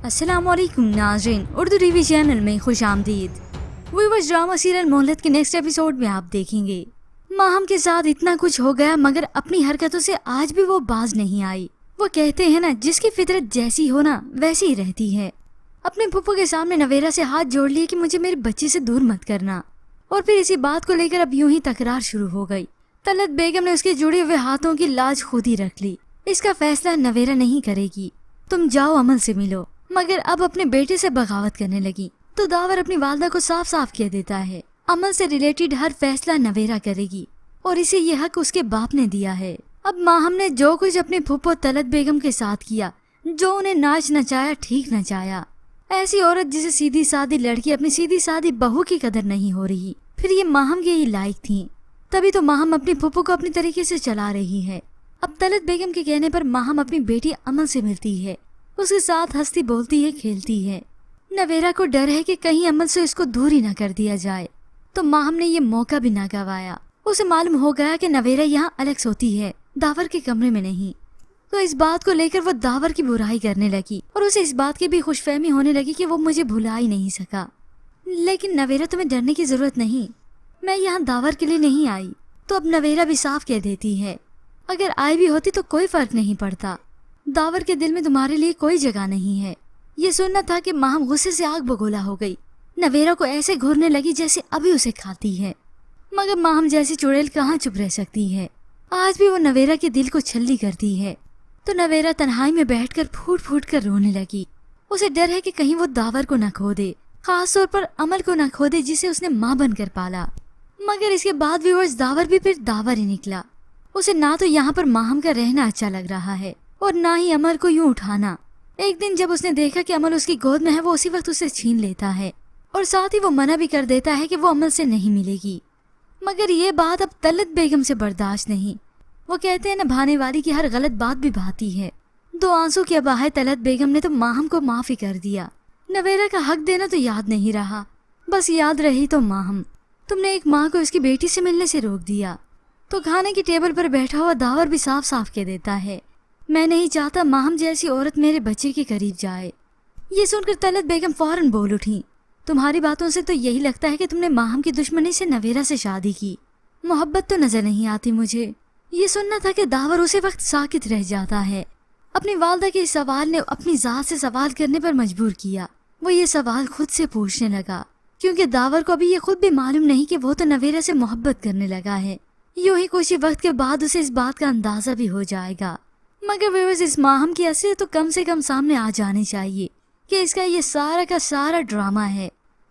अस्सलाम वालेकुम नाज़रीन, उर्दू टीवी चैनल में खुश आमदीद। व्यूअर्स, ड्रामा सीरियल मोहल्लत के नेक्स्ट एपिसोड में आप देखेंगे माहम के साथ इतना कुछ हो गया मगर अपनी हरकतों से आज भी वो बाज नहीं आई। वो कहते हैं ना, जिसकी फितरत जैसी हो ना वैसी ही रहती है। अपने फुप्पो के सामने नवेरा से हाथ जोड़ लिए कि मुझे मेरे बच्चे से दूर मत करना, और फिर इसी बात को लेकर अब यूं ही तकरार शुरू हो गई। तलत बेगम ने उसके जुड़े हुए हाथों की लाज खुद ही रख ली। इसका फैसला नवेरा नहीं करेगी, तुम जाओ अमल से मिलो। मगर अब अपने बेटे से बगावत करने लगी तो दावर अपनी वालदा को साफ साफ कह देता है अमल से रिलेटेड हर फैसला नवेरा करेगी और इसे ये हक उसके बाप ने दिया है। अब माहम ने जो कुछ अपनी फुप्पो तलत बेगम के साथ किया, जो उन्हें नाच नचाया ठीक नचाया। ऐसी औरत जिसे सीधी सादी लड़की अपनी सीधी सादी बहू की कदर नहीं हो रही, फिर ये माहम के ही लायक थी। तभी तो माहम अपनी फुप्पो को अपनी तरीके से चला रही है। अब तलत बेगम के कहने पर माहम अपनी बेटी अमल से मिलती है, उसके साथ हंसती बोलती है, खेलती है। नवेरा को डर है कि कहीं अमल से इसको दूर ही न कर दिया जाए, तो माहम ने ये मौका भी न गवाया। उसे मालूम हो गया कि नवेरा यहाँ अलग सोती है, दावर के कमरे में नहीं। तो इस बात को लेकर वो दावर की बुराई करने लगी और उसे इस बात की भी खुशफहमी होने लगी कि वो मुझे भुला ही नहीं सका। लेकिन नवेरा, तुम्हें डरने की जरूरत नहीं, मैं यहाँ दावर के लिए नहीं आई। तो अब नवेरा भी साफ कह देती है, अगर आई भी होती तो कोई फर्क नहीं पड़ता, दावर के दिल में तुम्हारे लिए कोई जगह नहीं है। ये सुनना था कि माहम गुस्से से आग बगोला हो गई। नवेरा को ऐसे घूरने लगी जैसे अभी उसे खाती है, मगर माहम जैसी चुड़ैल कहाँ चुप रह सकती है। आज भी वो नवेरा के दिल को छल्ली करती है। तो नवेरा तन्हाई में बैठकर फूट फूट कर रोने लगी। उसे डर है कि कहीं वो दावर को न खो दे, खास तौर पर अमल को न खो दे जिसे उसने माँ बनकर पाला। मगर इसके बाद व्यूअर्स, दावर भी फिर दावर ही निकला। उसे ना तो यहाँ पर माहम का रहना अच्छा लग रहा है और ना ही अमल को यूं उठाना। एक दिन जब उसने देखा कि अमल उसकी गोद में है, वो उसी वक्त उसे छीन लेता है और साथ ही वो मना भी कर देता है कि वो अमल से नहीं मिलेगी। मगर ये बात अब तलत बेगम से बर्दाश्त नहीं। वो कहते हैं न, भाने वाली की हर गलत बात भी भाती है। दो आंसू के बहाए तलत बेगम ने तो माहम को माफी कर दिया। नवेरा का हक देना तो याद नहीं रहा, बस याद रही तो माहम। तुमने एक माँ को उसकी बेटी से मिलने से रोक दिया। तो खाने की टेबल पर बैठा हुआ दावर भी साफ साफ कह देता है, मैं नहीं चाहता माहम जैसी औरत मेरे बच्चे के करीब जाए। ये सुनकर तलत बेगम फौरन बोल उठी, तुम्हारी बातों से तो यही लगता है कि तुमने माहम की दुश्मनी से नवेरा से शादी की। मोहब्बत तो नजर नहीं आती मुझे। ये सुनना था कि दावर उसी वक्त साकित रह जाता है। अपनी वालदा के इस सवाल ने अपनी जात से सवाल करने पर मजबूर किया। वो ये सवाल खुद से पूछने लगा, क्योंकि दावर को अभी ये खुद भी मालूम नहीं कि वो तो नवेरा से मोहब्बत करने लगा है। यूं ही कुछ ही वक्त के बाद उसे इस बात का अंदाजा भी हो जाएगा। मगर व्यूअर्स, इस माहम की असलियत तो कम से कम सामने आ जानी चाहिए कि इसका ये सारा का सारा ड्रामा है।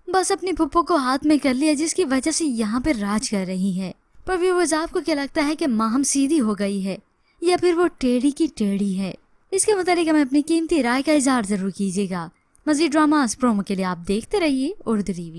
बस अपनी फुप्पो को हाथ में कर लिया जिसकी वजह से यहाँ पर राज कर रही है। पर व्यूअर्स, आपको क्या लगता है कि माहम सीधी हो गई है या फिर वो टेढ़ी की टेढ़ी है? इसके मुताबिक हमें अपनी कीमती राय का इजहार जरूर कीजिएगा। मज़ीद ड्रामास प्रोमो के लिए आप देखते रहिए उर्दू टीवी।